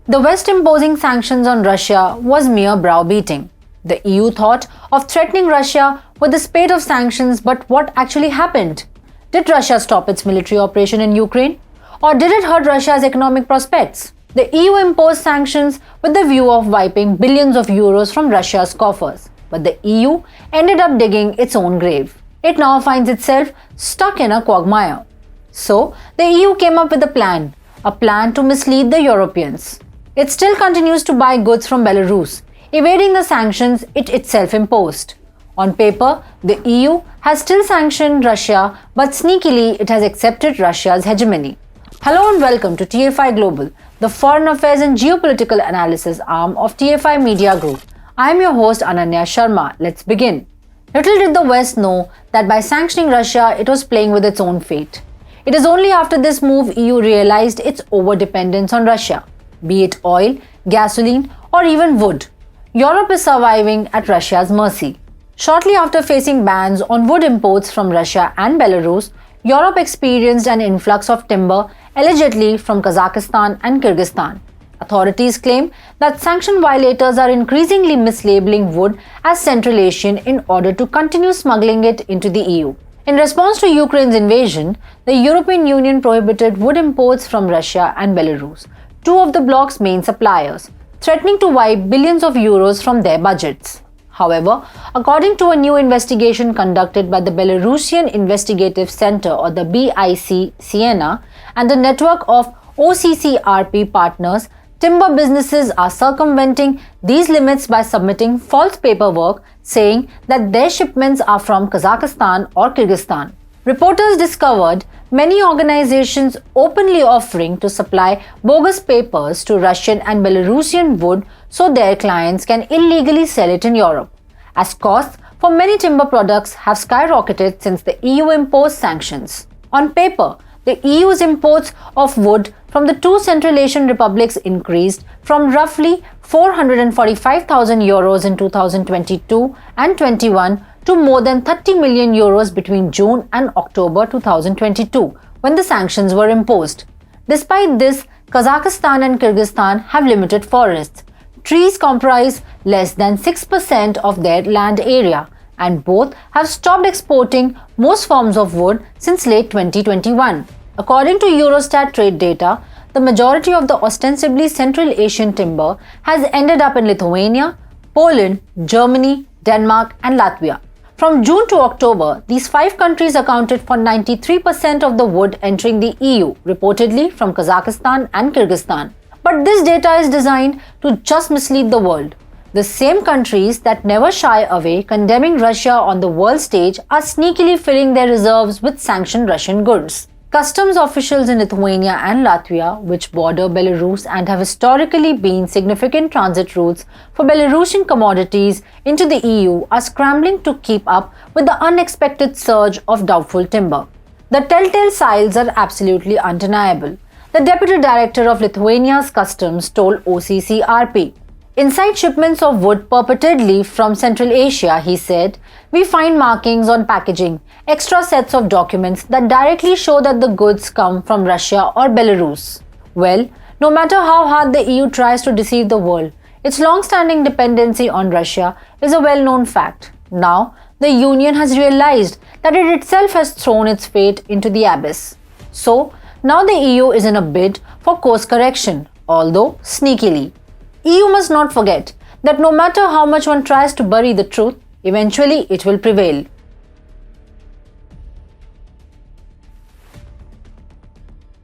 The West imposing sanctions on Russia was mere browbeating. The EU thought of threatening Russia with the spate of sanctions, but what actually happened? Did Russia stop its military operation in Ukraine? Or did it hurt Russia's economic prospects? The EU imposed sanctions with the view of wiping billions of euros from Russia's coffers. But the EU ended up digging its own grave. It now finds itself stuck in a quagmire. So, the EU came up with a plan to mislead the Europeans. It still continues to buy goods from Belarus, evading the sanctions it itself imposed. On paper, the EU has still sanctioned Russia, but sneakily it has accepted Russia's hegemony. Hello and welcome to TFIGlobal, the foreign affairs and geopolitical analysis arm of TFI Media Group. I am your host Ananya Sharma. Let's begin. Little did the West know that by sanctioning Russia, it was playing with its own fate. It is only after this move EU realized its over-dependence on Russia, be it oil, gasoline, or even wood. Europe is surviving at Russia's mercy. Shortly after facing bans on wood imports from Russia and Belarus, Europe experienced an influx of timber allegedly from Kazakhstan and Kyrgyzstan. Authorities claim that sanction violators are increasingly mislabeling wood as Central Asian in order to continue smuggling it into the EU. In response to Ukraine's invasion, the European Union prohibited wood imports from Russia and Belarus, two of the bloc's main suppliers, threatening to wipe billions of euros from their budgets. However, according to a new investigation conducted by the Belarusian Investigative Center or the BIC Siena and the network of OCCRP partners, timber businesses are circumventing these limits by submitting false paperwork saying that their shipments are from Kazakhstan or Kyrgyzstan. Reporters discovered many organizations openly offering to supply bogus papers to Russian and Belarusian wood so their clients can illegally sell it in Europe, as costs for many timber products have skyrocketed since the EU imposed sanctions. On paper, the EU's imports of wood from the two Central Asian republics increased from roughly 445,000 euros in 2022 and 21 to more than 30 million euros between June and October 2022, when the sanctions were imposed. Despite this, Kazakhstan and Kyrgyzstan have limited forests. Trees comprise less than 6% of their land area, and both have stopped exporting most forms of wood since late 2021. According to Eurostat trade data, the majority of the ostensibly Central Asian timber has ended up in Lithuania, Poland, Germany, Denmark, and Latvia. From June to October, these five countries accounted for 93% of the wood entering the EU, reportedly from Kazakhstan and Kyrgyzstan. But this data is designed to just mislead the world. The same countries that never shy away condemning Russia on the world stage are sneakily filling their reserves with sanctioned Russian goods. Customs officials in Lithuania and Latvia, which border Belarus and have historically been significant transit routes for Belarusian commodities into the EU, are scrambling to keep up with the unexpected surge of doubtful timber. The telltale signs are absolutely undeniable. The Deputy Director of Lithuania's Customs told OCCRP, "Inside shipments of wood purportedly from Central Asia," he said, "we find markings on packaging, extra sets of documents that directly show that the goods come from Russia or Belarus." Well, no matter how hard the EU tries to deceive the world, its long-standing dependency on Russia is a well-known fact. Now, the Union has realized that it itself has thrown its fate into the abyss. So, now the EU is in a bid for course correction, although sneakily. EU must not forget that no matter how much one tries to bury the truth, eventually it will prevail.